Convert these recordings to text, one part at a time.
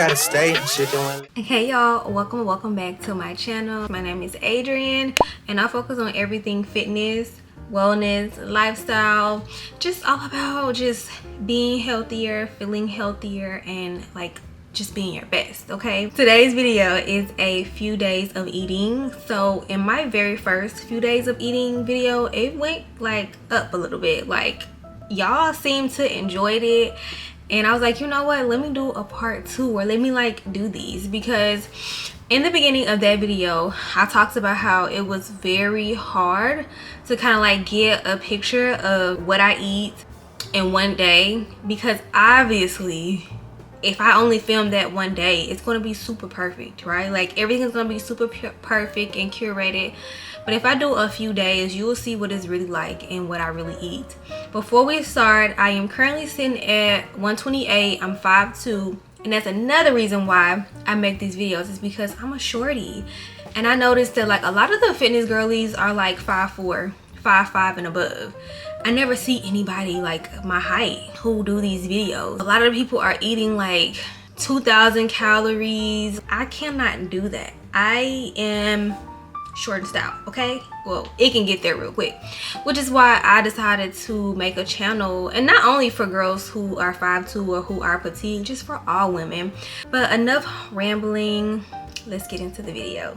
gotta stay. Shit doing. Hey y'all, welcome back to my channel. My name is Adrian and I focus on everything fitness, wellness, lifestyle, just all about just being healthier, feeling healthier, and like just being your best. Okay, today's video is a few days of eating. So in my very first few days of eating video, it went like up a little bit. Like y'all seemed to enjoy it, and I was like, you know what, let me do a part 2, or let me like do these, because in the beginning of that video I talked about how it was very hard to kind of like get a picture of what I eat in one day, because obviously if I only film that one day, it's going to be super perfect, right? Like everything's going to be super perfect and curated. But if I do a few days, you will see what it's really like and what I really eat. Before we start, I am currently sitting at 128. I'm 5'2", and that's another reason why I make these videos, is because I'm a shorty. And I noticed that like a lot of the fitness girlies are like 5'4", 5'5", and above. I never see anybody like my height who do these videos. A lot of people are eating like 2,000 calories. I cannot do that. I am short and stout, okay? Well, it can get there real quick, which is why I decided to make a channel, and not only for girls who are 5'2" or who are petite, just for all women. But enough rambling, let's get into the video.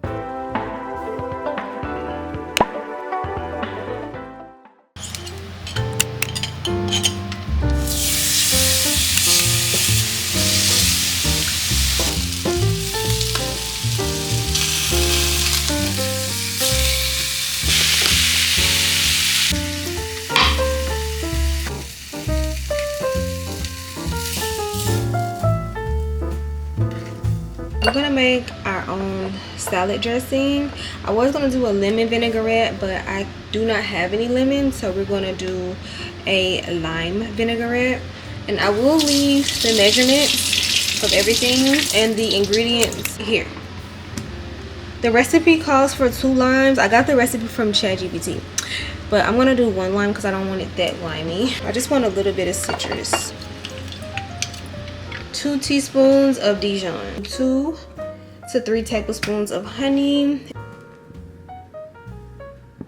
We're gonna make our own salad dressing. I was gonna do a lemon vinaigrette, but I do not have any lemon, so we're gonna do a lime vinaigrette. And I will leave the measurements of everything and the ingredients here. The recipe calls for 2 limes. I got the recipe from ChatGPT, but I'm gonna do 1 lime because I don't want it that limey. I just want a little bit of citrus. 2 teaspoons of Dijon, 2 to 3 tablespoons of honey,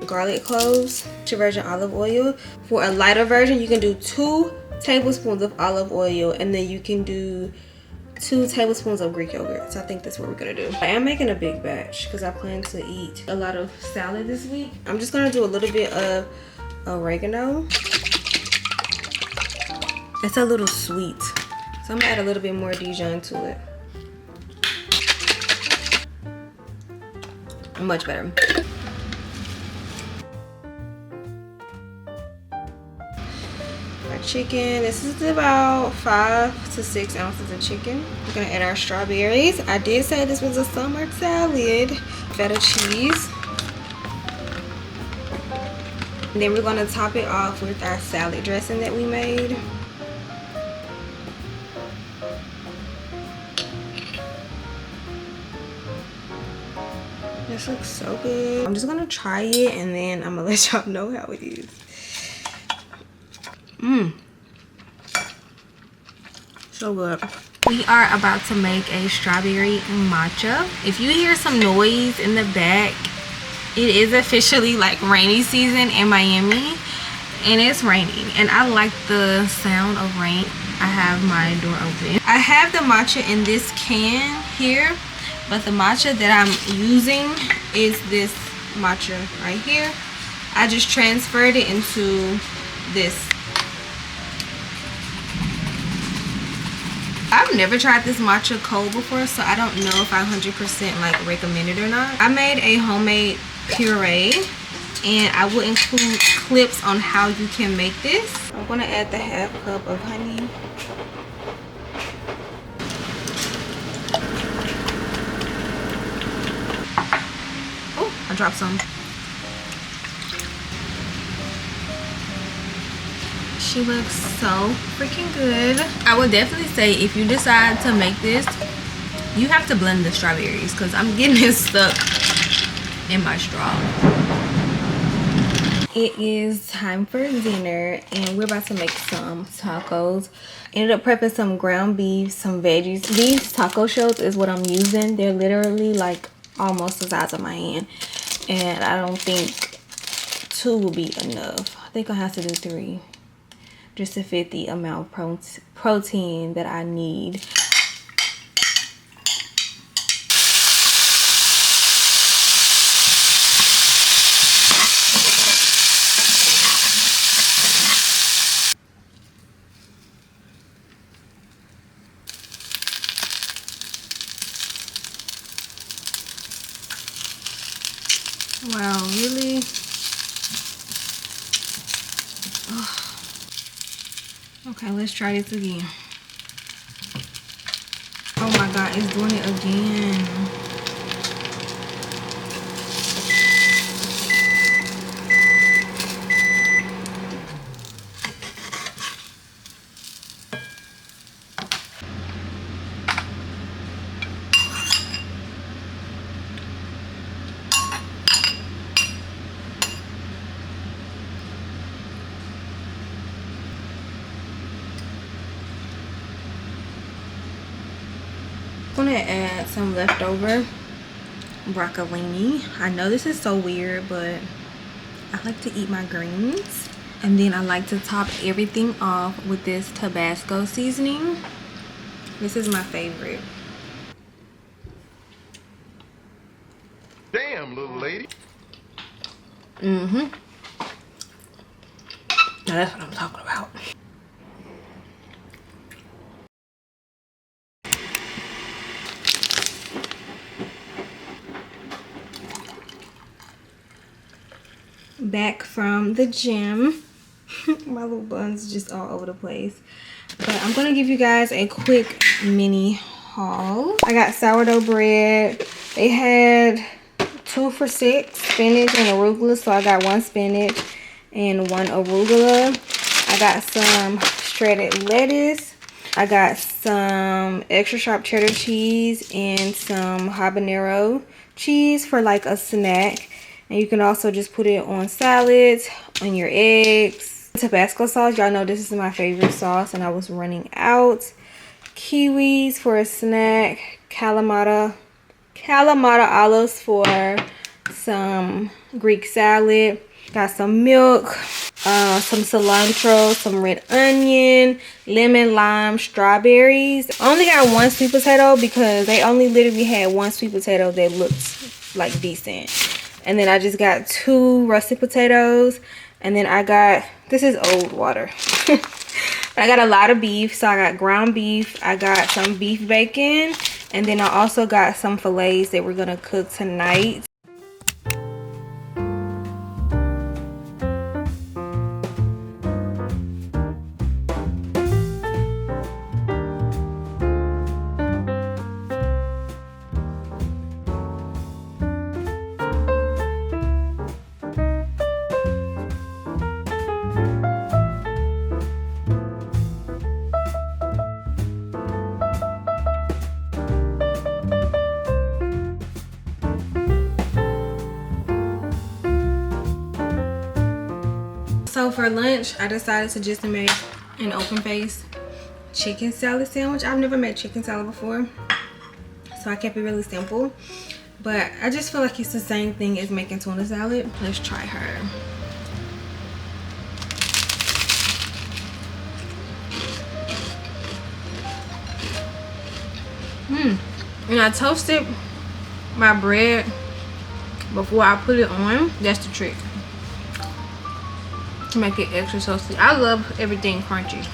garlic cloves, extra virgin olive oil. For a lighter version, you can do 2 tablespoons of olive oil, and then you can do 2 tablespoons of Greek yogurt. So I think that's what we're gonna do. I am making a big batch because I plan to eat a lot of salad this week. I'm just gonna do a little bit of oregano. It's a little sweet, so I'm gonna add a little bit more Dijon to it. Much better. Our chicken, this is about 5 to 6 ounces of chicken. We're gonna add our strawberries. I did say this was a summer salad. Feta cheese. And then we're gonna top it off with our salad dressing that we made. This looks so good. I'm just gonna try it and then I'm gonna let y'all know how it is. So good. We are about to make a strawberry matcha. If you hear some noise in the back, it is officially like rainy season in Miami, and it's raining, and I like the sound of rain. I have my door open. I have the matcha in this can here, but the matcha that I'm using is this matcha right here. I just transferred it into this. I've never tried this matcha cold before, so I don't know if I 100% like recommend it or not. I made a homemade puree, and I will include clips on how you can make this. I'm gonna add the ½ cup of honey. I dropped some. She looks so freaking good. I would definitely say if you decide to make this, you have to blend the strawberries, because I'm getting it stuck in my straw. It is time for dinner and we're about to make some tacos. Ended up prepping some ground beef, some veggies. These taco shells is what I'm using. They're literally like almost the size of my hand, and I don't think 2 will be enough. I think I have to do 3 just to fit the amount of protein that I need. Wow, really? Ugh. Okay, let's try this again. Oh my God, it's doing it again. I'm gonna add some leftover broccolini. I know this is so weird, but I like to eat my greens. And then I like to top everything off with this Tabasco seasoning. This is my favorite. Damn, little lady. Now that's what I'm talking about. Back from the gym. My little bun's just all over the place. But I'm gonna give you guys a quick mini haul. I got sourdough bread. They had 2 for $6, spinach and arugula. So I got 1 spinach and 1 arugula. I got some shredded lettuce. I got some extra sharp cheddar cheese and some habanero cheese for like a snack. And you can also just put it on salads, on your eggs. Tabasco sauce, y'all know this is my favorite sauce and I was running out. Kiwis for a snack. Kalamata olives for some Greek salad. Got some milk, some cilantro, some red onion, lemon, lime, strawberries. I only got 1 sweet potato because they only literally had 1 sweet potato that looked like decent. And then I just got 2 russet potatoes. And then I got, this is old water. I got a lot of beef. So I got ground beef. I got some beef bacon. And then I also got some fillets that we're going to cook tonight. So for lunch, I decided to just make an open face chicken salad sandwich. I've never made chicken salad before, so I kept it really simple. But I just feel like it's the same thing as making tuna salad. Let's try her. And I toasted my bread before I put it on. That's the trick, to make it extra toasty. I love everything crunchy.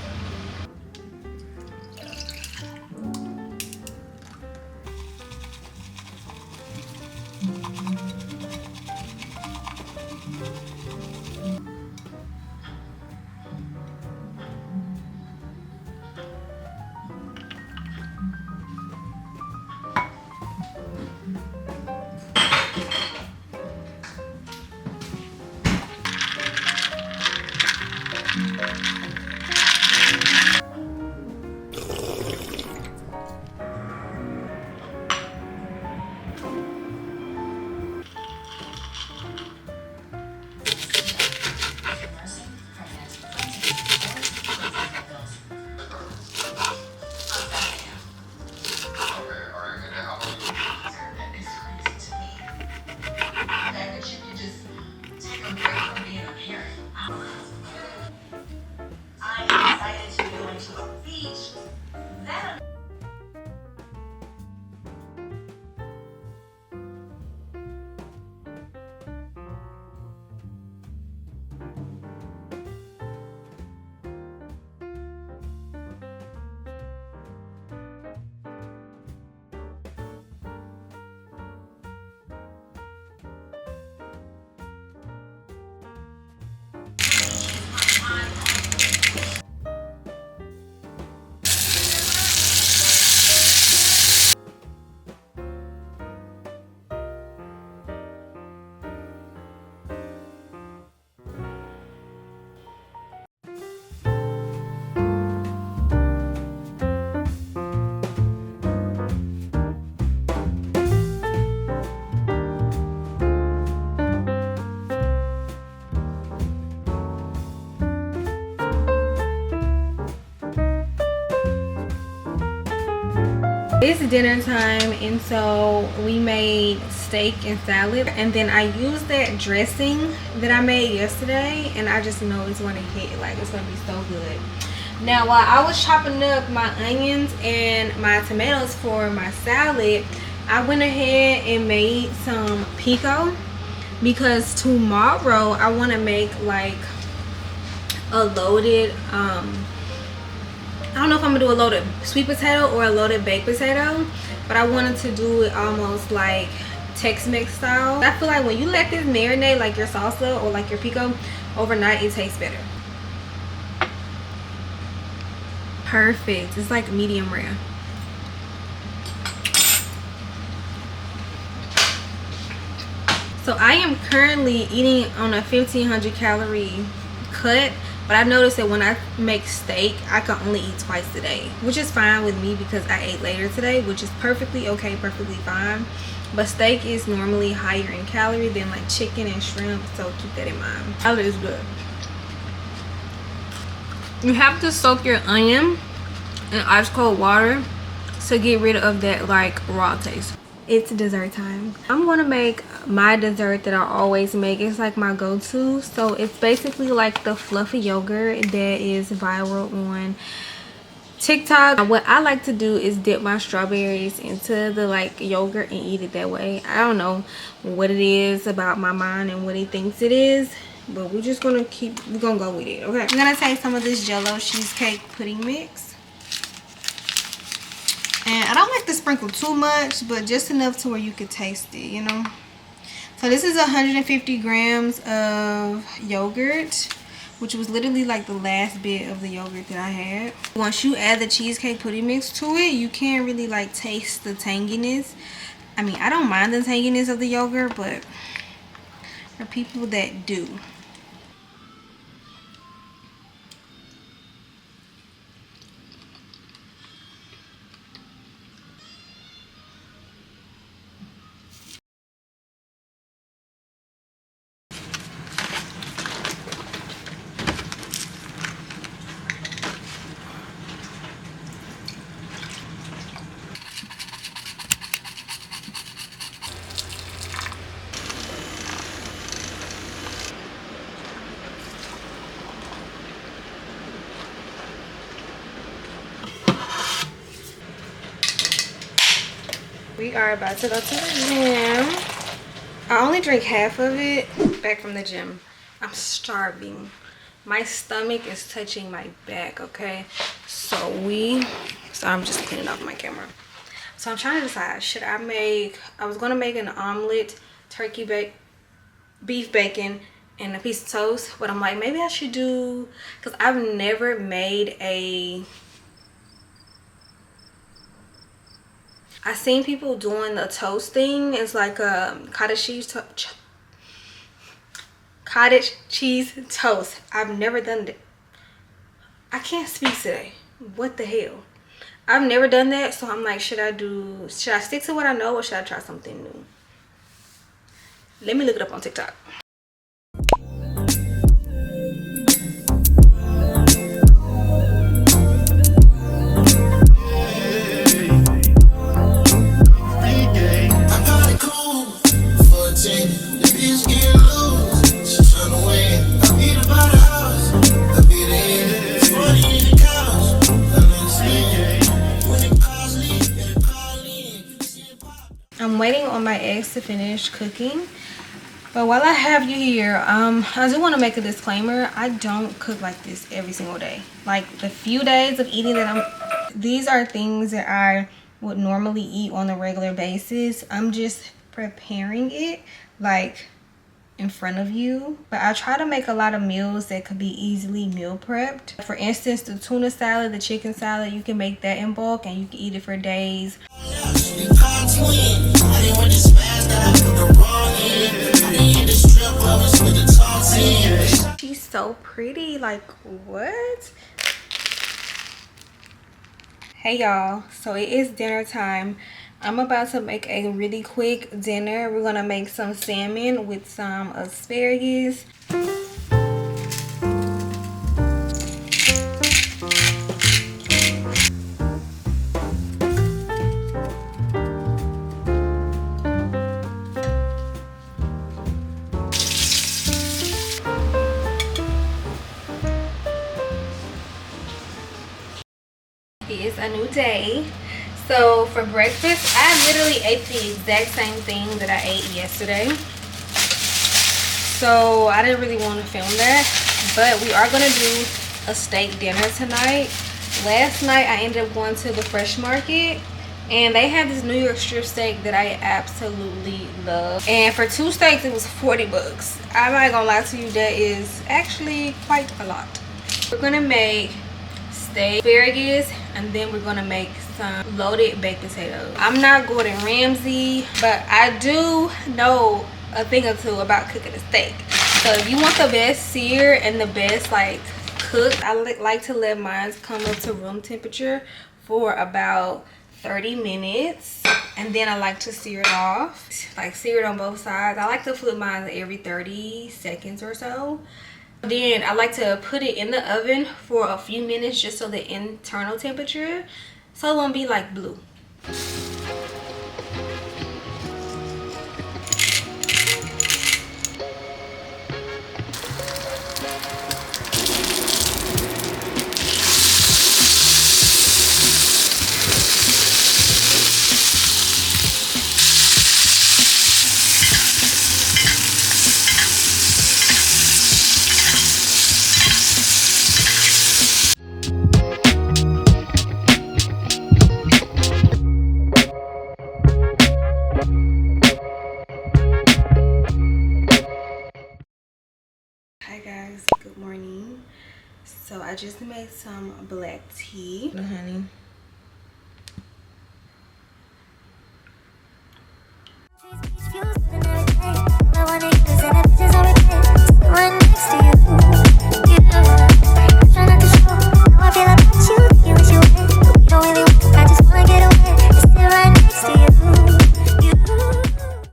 It's dinner time, and so we made steak and salad, and then I used that dressing that I made yesterday, and I just know it's gonna hit, like it's gonna be so good. Now while I was chopping up my onions and my tomatoes for my salad, I went ahead and made some pico, because tomorrow I want to make like a loaded I don't know if I'm gonna do a loaded sweet potato or a loaded baked potato, but I wanted to do it almost like Tex-Mex style. I feel like when you let this marinate, like your salsa or like your pico, overnight, it tastes better. Perfect. It's like medium rare. So I am currently eating on a 1500 calorie cut, but I noticed that when I make steak, I can only eat twice a day, which is fine with me because I ate later today, which is perfectly okay, perfectly fine. But steak is normally higher in calorie than like chicken and shrimp, so keep that in mind. Salad is good. You have to soak your onion in ice cold water to get rid of that like raw taste. It's dessert time. I'm gonna make my dessert that I always make. It's like my go-to. So it's basically like the fluffy yogurt that is viral on TikTok. What I like to do is dip my strawberries into the like yogurt and eat it that way. I don't know what it is about my mind and what it thinks it is, but we're gonna go with it. Okay, I'm gonna take some of this Jello cheesecake pudding mix. And I don't like to sprinkle too much, but just enough to where you can taste it, you know. So this is 150 grams of yogurt, which was literally like the last bit of the yogurt that I had. Once you add the cheesecake pudding mix to it, you can't really like taste the tanginess. I mean, I don't mind the tanginess of the yogurt, but for people that do. We are about to go to the gym. I only drink half of it back from the gym. I'm starving. My stomach is touching my back, okay? So I'm just cleaning off my camera. So I'm trying to decide, I was gonna make an omelet, beef bacon, and a piece of toast, but I'm like, maybe I should do, because I've never made I seen people doing the toast thing. It's like a cottage cheese toast. I've never done that. I can't speak today. What the hell? I've never done that, so I'm like, should I stick to what I know, or should I try something new? Let me look it up on TikTok. I'm waiting on my eggs to finish cooking, but while I have you here, I do want to make a disclaimer. I don't cook like this every single day. Like the few days of eating that these are things that I would normally eat on a regular basis. I'm just preparing it like in front of you, but I try to make a lot of meals that could be easily meal prepped. For instance, the tuna salad, the chicken salad, you can make that in bulk and you can eat it for days. She's so pretty, like what? Hey y'all, so it is dinner time. I'm about to make a really quick dinner. We're gonna make some salmon with some asparagus. a new day. So for breakfast, I literally ate the exact same thing that I ate yesterday. So I didn't really want to film that, but we are gonna do a steak dinner tonight. Last night I ended up going to the Fresh Market, and they have this New York strip steak that I absolutely love. And for 2 steaks, it was 40 bucks. I'm not gonna lie to you, that is actually quite a lot. We're gonna make steak, asparagus, and then we're gonna make some loaded baked potatoes. I'm not Gordon Ramsay, but I do know a thing or two about cooking a steak. So if you want the best sear and the best like cooked, I like to let mine come up to room temperature for about 30 minutes, and then I like to sear it off, like sear it on both sides. I like to flip mine every 30 seconds or so. Then I like to put it in the oven for a few minutes just so the internal temperature, so it won't be like blue. Hi guys, good morning. So I just made some black tea, honey.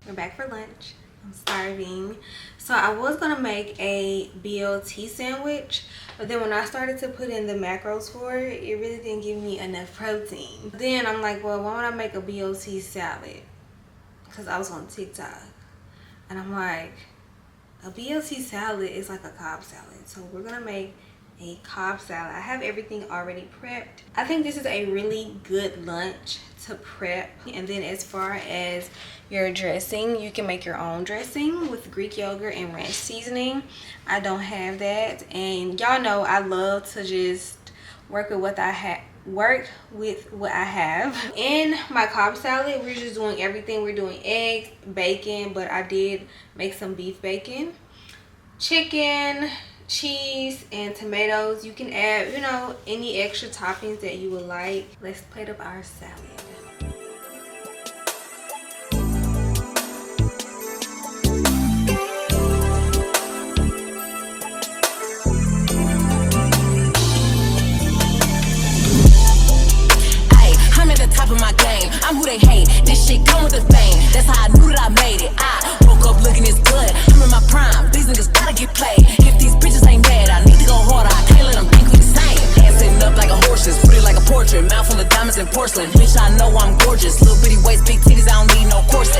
We're back for lunch. I'm starving. So I was gonna make a BLT sandwich, but then when I started to put in the macros for it, it really didn't give me enough protein. Then I'm like, well, why don't I make a BLT salad? Because I was on TikTok, and I'm like, a BLT salad is like a Cobb salad. So we're gonna make a Cobb salad. I have everything already prepped. I think this is a really good lunch to prep. And then as far as your dressing, you can make your own dressing with Greek yogurt and ranch seasoning. I don't have that, and y'all know I love to just work with what I have. In my Cobb salad, we're just doing everything. We're doing eggs, bacon, but I did make some beef bacon, chicken, cheese, and tomatoes. You can add, you know, any extra toppings that you would like. Let's plate up our salad. I'm who they hate. This shit come with a thing. That's how I knew that I made it. I woke up looking this good. I'm in my prime. These niggas gotta get played. If these bitches ain't mad, I need to go harder. I can't let them think we the same. Hands sitting up like a horse's, put it like a portrait. Mouth full of diamonds and porcelain. Bitch, I know I'm gorgeous. Little bitty waist, big titties. I don't need no corset.